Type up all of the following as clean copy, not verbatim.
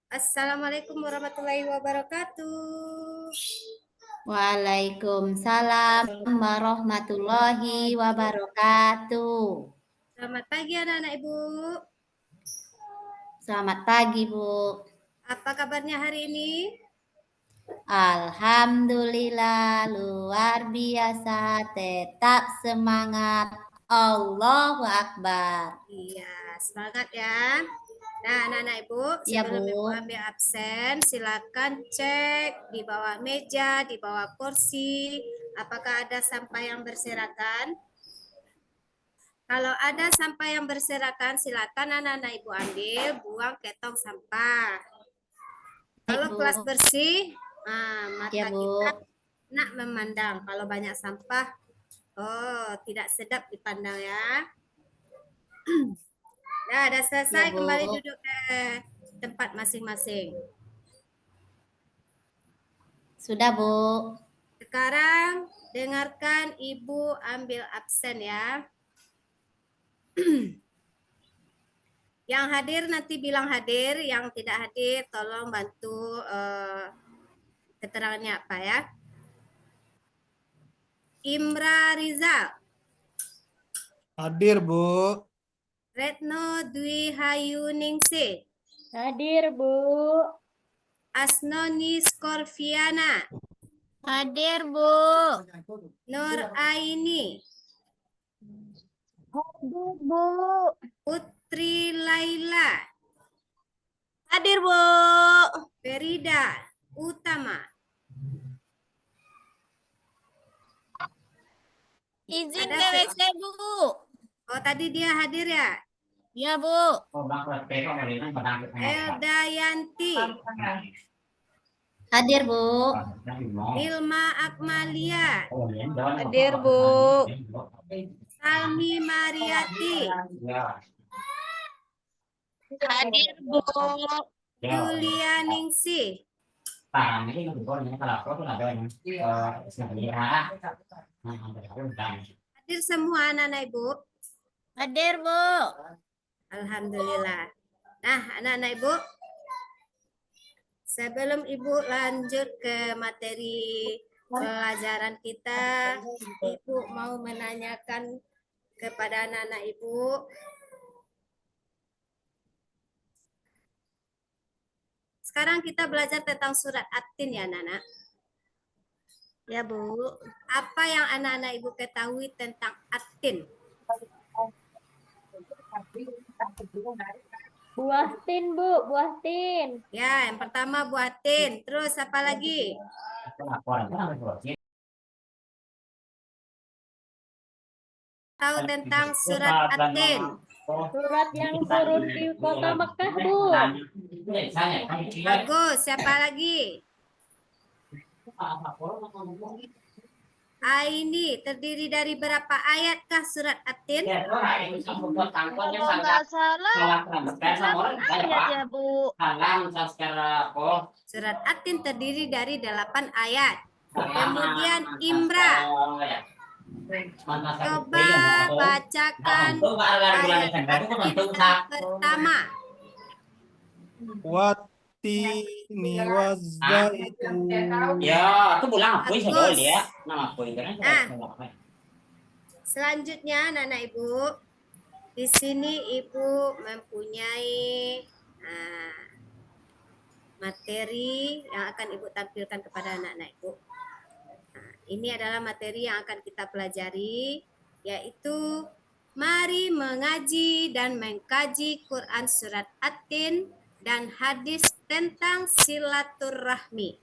Assalamualaikum warahmatullahi wabarakatuh. Waalaikumsalam warahmatullahi wabarakatuh. Selamat pagi anak-anak Ibu. Selamat pagi, Bu. Apa kabarnya hari ini? Alhamdulillah luar biasa, tetap semangat. Allahu Akbar. Iya, semangat ya. Nah, anak-anak Ibu, Ya, sebelum Bu. Ibu ambil absen, silakan cek di bawah meja, di bawah kursi, apakah ada sampah yang berserakan. Kalau ada sampah yang berserakan, silakan anak-anak Ibu ambil, buang ke tong sampah. Kalau Bu. kelas bersih, mata Ya, Bu. kita nak memandang. Kalau banyak sampah, tidak sedap dipandang ya. Nah, udah selesai, Ya, Bu. kembali duduk ke tempat masing-masing. Sudah, Bu. Sekarang dengarkan Ibu ambil absen ya. Yang hadir nanti bilang hadir, yang tidak hadir tolong bantu keterangannya apa ya. Imra Rizal. Hadir, Bu. Retno Dwi Hayuningsih. Hadir, Bu. Asnoni Skorviana. Hadir, Bu. Nur Aini. Hadir, Bu. Putri Laila. Hadir, Bu. Ferida Utama. Izin Ada ke Fe- WC, Bu. Oh, tadi dia hadir ya? Ya, Bu. Elda Yanti. Hadir, Bu. Ilma Akmalia. Hadir, Bu. Salmi Mariati. Hadir, Bu. Julia Ningsih. Hadir semua anak-anak Ibu? Hadir, Bu. Alhamdulillah. Nah, anak-anak Ibu, sebelum Ibu lanjut ke materi pelajaran kita, Ibu mau menanyakan kepada anak-anak Ibu. Sekarang kita belajar tentang surat At-Tin ya, anak-anak. Ya, Bu. Apa yang anak-anak Ibu ketahui tentang At-Tin? Buah tin, Bu. Buah tin. Ya, yang pertama buah tin. Terus apa lagi? Tahu tentang surat At-Tin? Surat yang turun di kota Mekah, Bu. Bagus. Siapa lagi? Ini terdiri dari berapa ayatkah surat At-Tin? Kalau nggak salah, 8 ayat ya, Bu. Surat At-Tin terdiri dari 8 ayat. Kemudian Imra. Coba bacakan ayat At-Tin yang pertama. Watini wazaitun. Ya, itu pulang apa sih Bagus. ya? Nama apa itu? Selanjutnya, anak-anak Ibu, di sini Ibu mempunyai materi yang akan Ibu tampilkan kepada anak-anak Ibu. Nah, ini adalah materi yang akan kita pelajari, yaitu mari mengaji dan mengkaji Quran Surat At-Tin dan hadis tentang silaturahmi.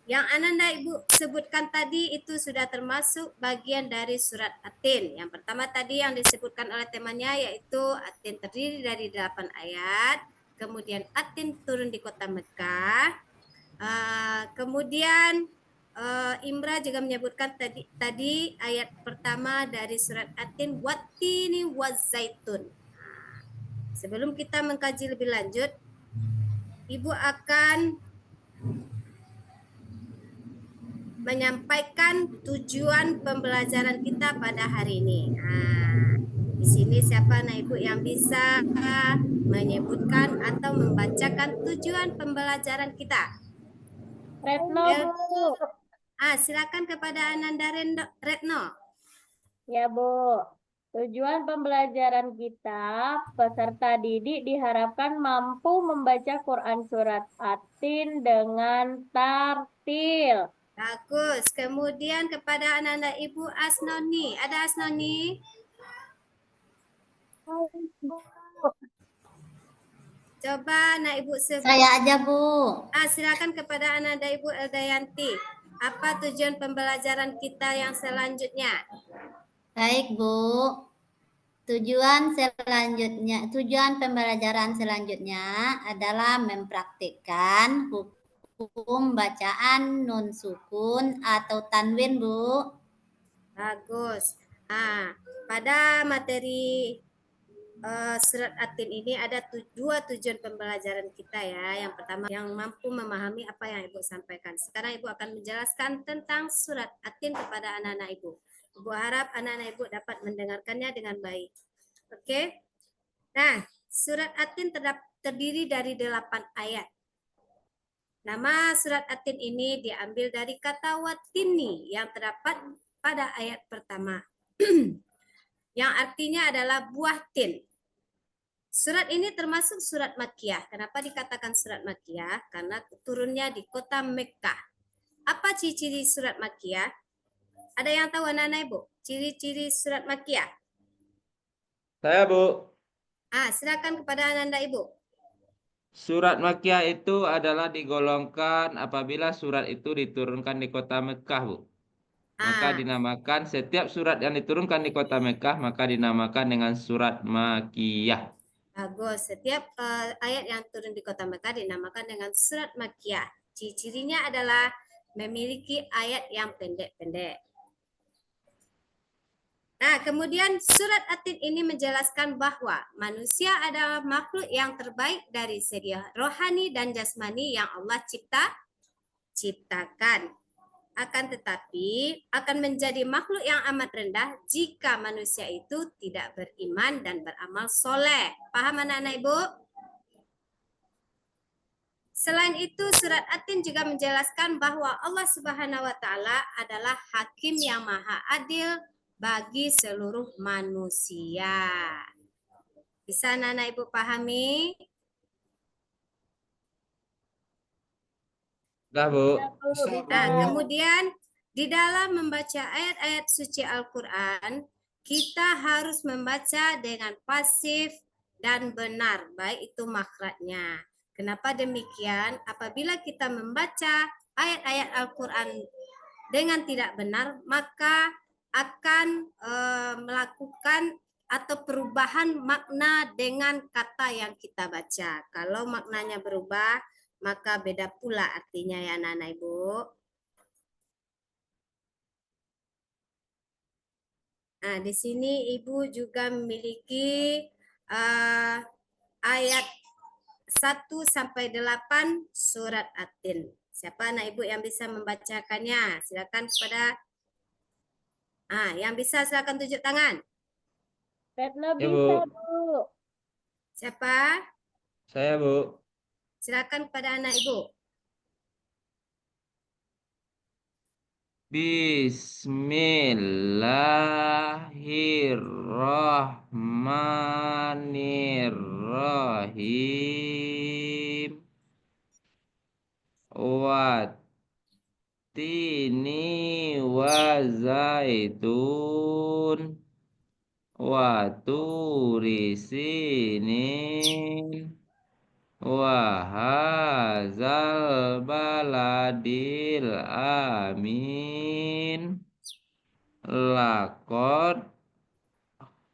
Yang anak-anak Ibu sebutkan tadi itu sudah termasuk bagian dari surat At-Tin. Yang pertama tadi yang disebutkan oleh temannya yaitu At-Tin terdiri dari 8 ayat. Kemudian At-Tin turun di kota Mekah. Kemudian Imra juga menyebutkan tadi ayat pertama dari surat At-Tin, Wattini wazaitun. Sebelum kita mengkaji lebih lanjut, Ibu akan menyampaikan tujuan pembelajaran kita pada hari ini. Di sini siapa anak Ibu yang bisa menyebutkan atau membacakan tujuan pembelajaran kita. Retno, Bu. Silakan kepada Ananda Retno. Ya, Bu. Tujuan pembelajaran kita, peserta didik diharapkan mampu membaca Quran Surat At-Tin dengan tartil. Bagus. Kemudian kepada Ananda Ibu Asnoni. Ada Asnoni? Coba anak Ibu sebut. Saya aja, Bu. Silakan kepada Ananda Ibu Eldayanti. Apa tujuan pembelajaran kita yang selanjutnya? Baik, Bu. Tujuan pembelajaran selanjutnya adalah mempraktikkan hukum bacaan nun sukun atau tanwin, Bu. Bagus. Pada materi surat At-Tin ini ada dua tujuan pembelajaran kita ya. Yang pertama, yang mampu memahami apa yang Ibu sampaikan. Sekarang Ibu akan menjelaskan tentang surat At-Tin kepada anak-anak Ibu. Ibu harap anak-anak Ibu dapat mendengarkannya dengan baik. Oke? Nah, surat At-Tin terdiri dari 8 ayat. Nama surat At-Tin ini diambil dari kata watini yang terdapat pada ayat pertama. Yang artinya adalah buah tin. Surat ini termasuk surat Makkiyah. Kenapa dikatakan surat Makkiyah? Karena turunnya di kota Mekkah. Apa ciri-ciri surat Makkiyah? Ada yang tahu anak-anak Ibu? Ciri-ciri surat Makkiyah? Saya, Bu. Silakan kepada anak-anak Ibu. Surat Makkiyah itu adalah digolongkan apabila surat itu diturunkan di kota Mekah, Bu. Maka dinamakan setiap surat yang diturunkan di kota Mekah maka dinamakan dengan surat Makkiyah. Bagus. Setiap ayat yang turun di kota Mekah dinamakan dengan surat Makkiyah. Ciri-cirinya adalah memiliki ayat yang pendek-pendek. Nah, kemudian surat At-Tin ini menjelaskan bahwa manusia adalah makhluk yang terbaik dari segi rohani dan jasmani yang Allah ciptakan. Akan tetapi akan menjadi makhluk yang amat rendah jika manusia itu tidak beriman dan beramal soleh. Paham anak-anak Ibu? Selain itu, surat At-Tin juga menjelaskan bahwa Allah Subhanahu wa Ta'ala adalah hakim yang maha adil bagi seluruh manusia. Bisa anak-anak Ibu pahami? Dah, Bu. Nah, kemudian di dalam membaca ayat-ayat suci Al-Quran, kita harus membaca dengan pasif dan benar, baik itu makhrajnya. Kenapa demikian? Apabila kita membaca ayat-ayat Al-Quran dengan tidak benar, maka akan melakukan atau perubahan makna dengan kata yang kita baca. Kalau maknanya berubah, maka beda pula artinya ya anak-anak Ibu. Nah, di sini Ibu juga memiliki ayat 1 sampai 8 surat At-Tin. Siapa anak Ibu yang bisa membacakannya? Silakan kepada yang bisa silakan tunjuk tangan. Retno Ya, bisa, Bu. Bu. Siapa? Saya, Bu. Silakan kepada anak Ibu. Bismillahirrahmanirrahim. Watini wazaitun waturi sinin wahazal baladil amin laqad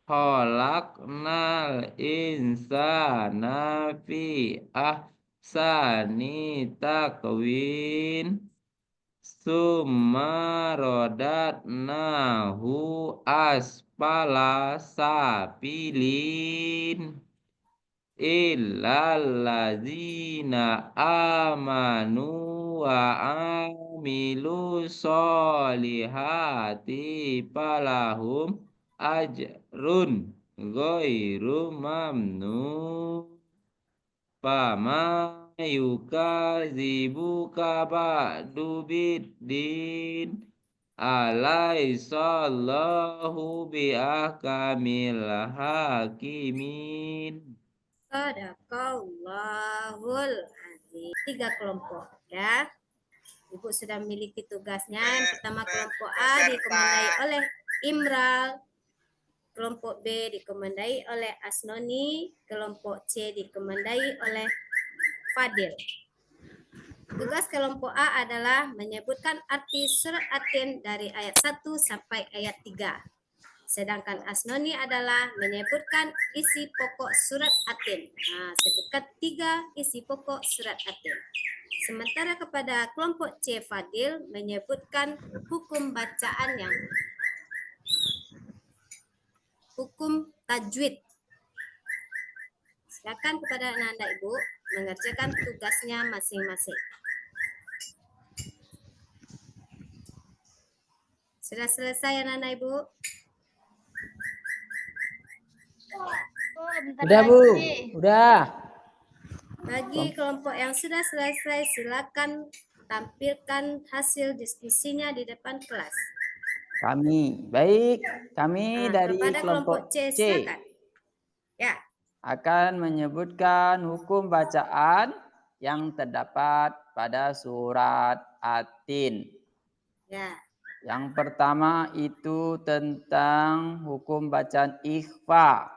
khalaqnal insana fi ahsani taqwim summa rodatnahu asfala safilin illalladzina amanu wa amilu solihati falahum ajrun ghairu mamnun. Fama yukadzibuka ba'du biddin. Alaisallahu biahkamil hakimin. Sadaqallahul azim. 3 kelompok ya. Ibu sudah memiliki tugasnya. Yang pertama kelompok A dikomandai oleh Imral. Kelompok B dikomandai oleh Asnoni. Kelompok C dikomandai oleh Fadil. Tugas kelompok A adalah menyebutkan arti surat Atin dari ayat 1 sampai ayat 3. Sedangkan Asnoni adalah menyebutkan isi pokok surat Atin. Nah, sebutkan 3 isi pokok surat Atin. Sementara kepada kelompok C Fadil menyebutkan hukum bacaan yang hukum tajwid. Silakan kepada anak-anak Ibu mengerjakan tugasnya masing-masing. Sudah selesai anak-anak Ibu? bentar Udah, Bu. lagi. Udah. Bagi kelompok yang sudah selesai, silakan tampilkan hasil diskusinya di depan kelas. Baik. Kami Nah, dari kepada kelompok C, C silakan. Ya, akan menyebutkan hukum bacaan yang terdapat pada surat Atin. ya, Yang pertama itu tentang hukum bacaan ikhfa.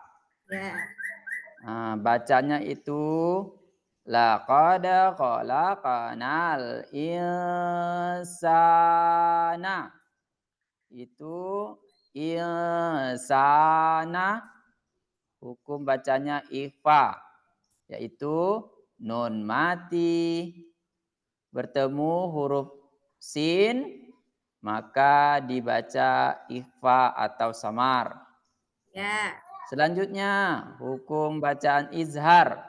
ya. Nah, bacanya itu laqad khalaqnal insana. Itu insana hukum bacanya ikhfa, yaitu nun mati bertemu huruf sin maka dibaca ikhfa atau samar. Ya, Selanjutnya hukum bacaan izhar.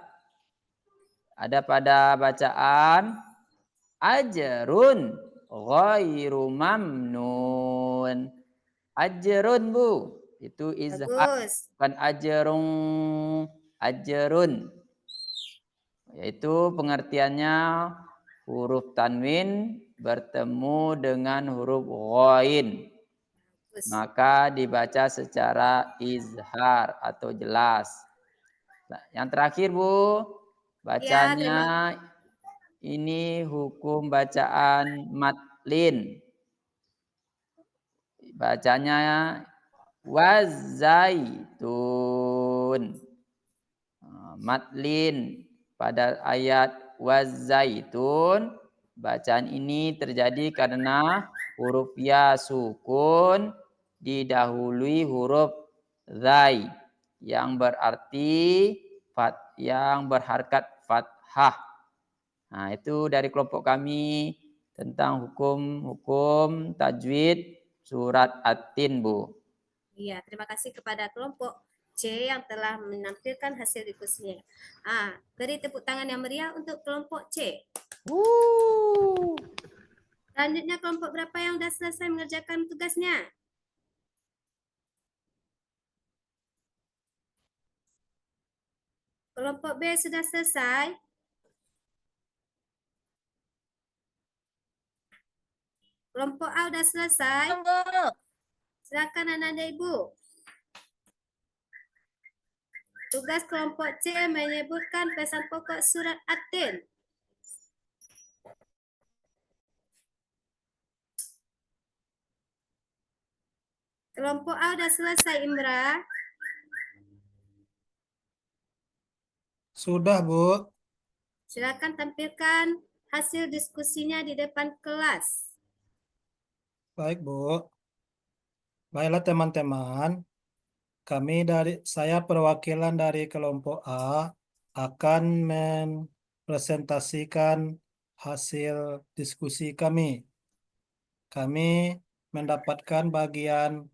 Ada pada bacaan ajrun ghairu mamnun. Ajrun, Bu. Itu izhar, bagus. bukan ajrun. Yaitu pengertiannya huruf tanwin bertemu dengan huruf ghain. Bagus. Maka dibaca secara izhar atau jelas. Nah, yang terakhir, Bu, bacanya ini hukum bacaan matlin. Bacanya wazaitun. Matlin pada ayat wazaitun. Bacaan ini terjadi karena huruf ya sukun didahului huruf zai yang berarti yang berharkat fathah. Nah, itu dari kelompok kami tentang hukum tajwid surat At-Tin, Bu. Iya, terima kasih kepada kelompok C yang telah menampilkan hasil diskusinya. Beri tepuk tangan yang meriah untuk kelompok C. Selanjutnya kelompok berapa yang sudah selesai mengerjakan tugasnya? Kelompok B sudah selesai? Kelompok A sudah selesai? Silakan anak-anak Ibu. Tugas kelompok C menyebutkan pesan pokok surat At-Tin. Kelompok A sudah selesai, Imra? Sudah, Bu. Silakan tampilkan hasil diskusinya di depan kelas. Baik, Bu. Baiklah teman-teman. Saya perwakilan dari kelompok A akan mempresentasikan hasil diskusi kami. Kami mendapatkan bagian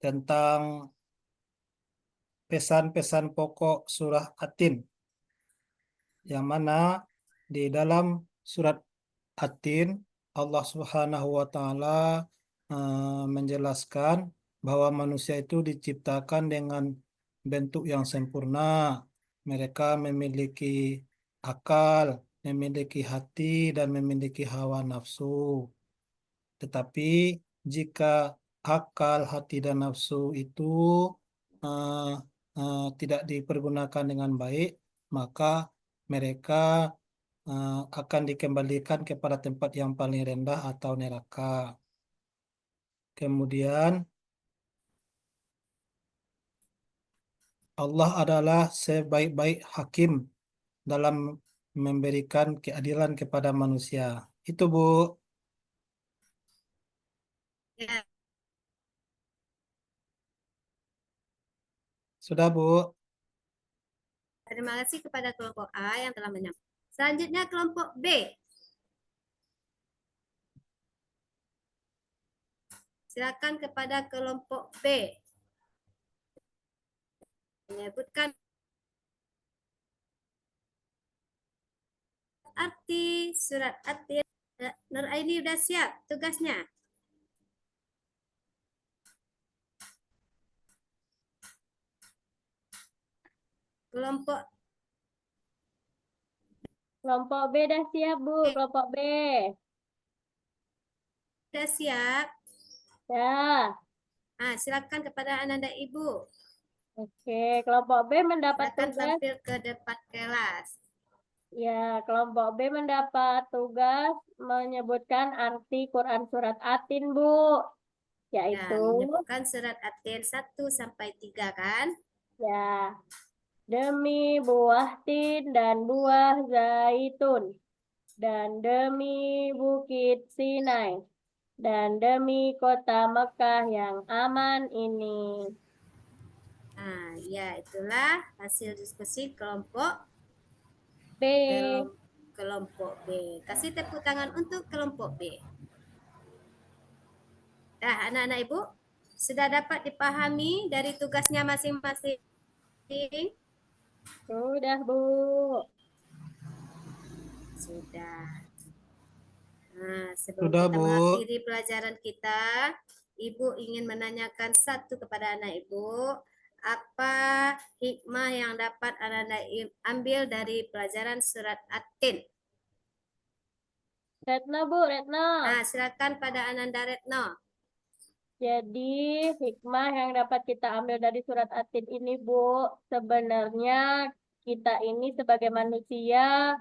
tentang pesan-pesan pokok surah At-Tin, yang mana di dalam surat At-Tin Allah Subhanahu wa taala menjelaskan bahwa manusia itu diciptakan dengan bentuk yang sempurna, Mereka memiliki akal, memiliki hati, dan memiliki hawa nafsu. Tetapi jika akal, hati, dan nafsu itu tidak dipergunakan dengan baik, maka mereka akan dikembalikan kepada tempat yang paling rendah atau neraka. Kemudian Allah adalah sebaik-baik hakim dalam memberikan keadilan kepada manusia. Itu, Bu. Ya, Sudah, Bu. terima kasih kepada kelompok A yang telah menyampaikan. Selanjutnya kelompok B. Silakan kepada kelompok B. Menyebutkan arti surat At-Tin. Nur Aini udah siap tugasnya? Kelompok Kelompok B dah siap, Bu. Kelompok B. udah siap? Ya. Silakan kepada Ananda Ibu. Oke, kelompok B mendapat Silakan tugas. tampil ke depan kelas. Ya, kelompok B mendapat tugas menyebutkan arti Quran surat At-Tin, Bu. Ya, Yaitu, menyebutkan surat At-Tin 1 sampai 3 kan? ya, demi buah tin dan buah zaitun, dan demi bukit Sinai, dan demi kota Mekah yang aman ini. Ya, itulah hasil diskusi kelompok B. kelompok B. Kasih tepuk tangan untuk kelompok B. Anak-anak Ibu, sudah dapat dipahami dari tugasnya masing-masing? Sudah, Bu. Sudah. Sebelum Sudah, kita Bu. mengakhiri pelajaran kita, Ibu ingin menanyakan satu kepada anak Ibu. Apa hikmah yang dapat anak-anak ambil dari pelajaran surat At-Tin? Retno, Bu, Retno. Silakan pada Ananda Retno. Jadi, hikmah yang dapat kita ambil dari surat At-Tin ini, Bu, sebenarnya kita ini sebagai manusia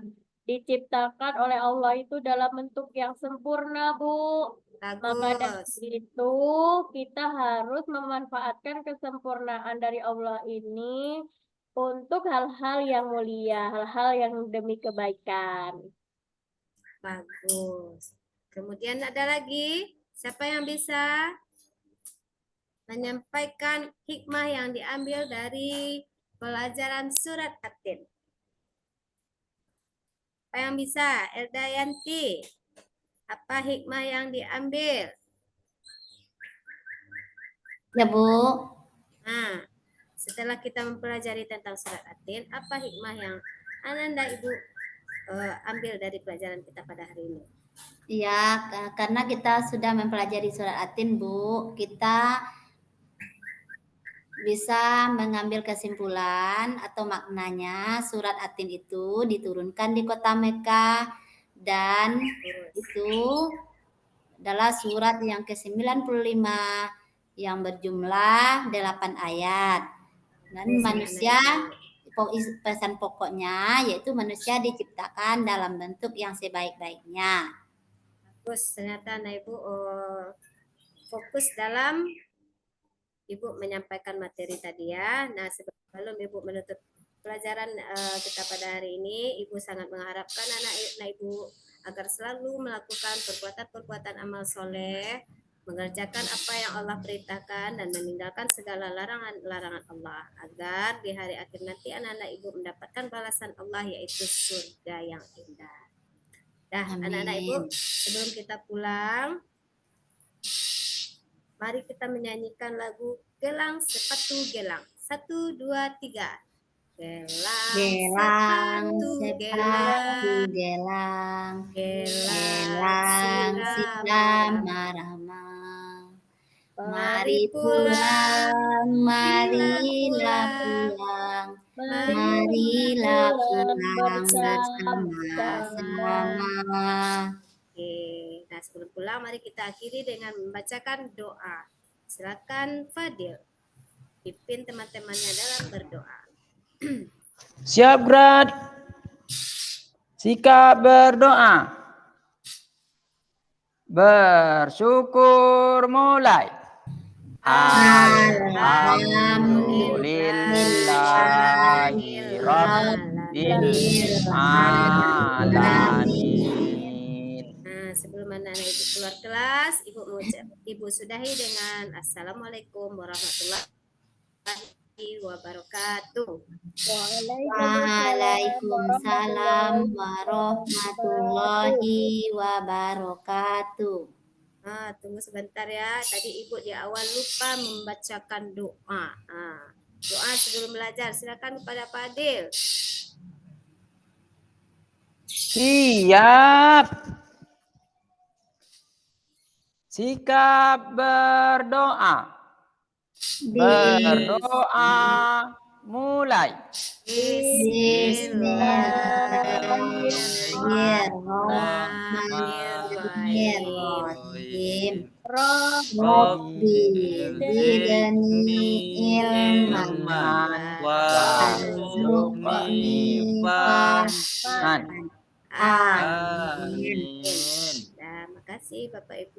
diciptakan oleh Allah itu dalam bentuk yang sempurna, Bu. Maka dari Bagus. itu, kita harus memanfaatkan kesempurnaan dari Allah ini untuk hal-hal yang mulia, hal-hal yang demi kebaikan. Bagus. Kemudian ada lagi, siapa yang bisa menyampaikan hikmah yang diambil dari pelajaran surat At-Tin? Apa yang bisa? Elda Yanti. Apa hikmah yang diambil? Ya, Bu. Setelah kita mempelajari tentang surat At-Tin, apa hikmah yang Ananda Ibu ambil dari pelajaran kita pada hari ini? Ya, karena kita sudah mempelajari surat At-Tin, Bu, kita bisa mengambil kesimpulan atau maknanya surat At-Tin itu diturunkan di kota Mekah dan itu adalah surat yang ke-95 yang berjumlah 8 ayat. Dan manusia, pesan pokoknya yaitu manusia diciptakan dalam bentuk yang sebaik-baiknya. Bagus, ternyata anak Ibu fokus dalam Ibu menyampaikan materi tadi ya. Nah, sebelum Ibu menutup pelajaran kita pada hari ini, Ibu sangat mengharapkan anak Ibu agar selalu melakukan perbuatan-perbuatan amal soleh, mengerjakan apa yang Allah perintahkan dan meninggalkan segala larangan-larangan Allah, agar di hari akhir nanti anak-anak Ibu mendapatkan balasan Allah, yaitu surga yang indah. Anak-anak Ibu, sebelum kita pulang, mari kita menyanyikan lagu Gelang Sepatu Gelang. 1, 2, 3. Gelang sepatu gelang, Gelang siram ramah. Mari pulang, marilah pulang, Marilah pulang bersama-sama. bersama-sama. Oke, nah sebelum pulang mari kita akhiri dengan membacakan doa. Silakan Fadil pimpin teman-temannya dalam berdoa. Siap, Grad. Sikap berdoa. Bersyukur mulai. Alhamdulillahi Rabbil Alamin. Nah, sebelum anak-anak ibu keluar kelas, ibu sudahi dengan Assalamualaikum warahmatullahi wabarakatuh. Waalaikumsalam warahmatullahi wabarakatuh. Ah, tunggu sebentar ya. Tadi ibu di awal lupa membacakan doa. Doa sebelum belajar. Silakan kepada Fadil. Siap. Sikap berdoa. Berdoa mulai. Bismillahirrahmanirrahim. Rabbi zidni ilman warzuqni fahman. Amin. Terima kasih Bapak Ibu.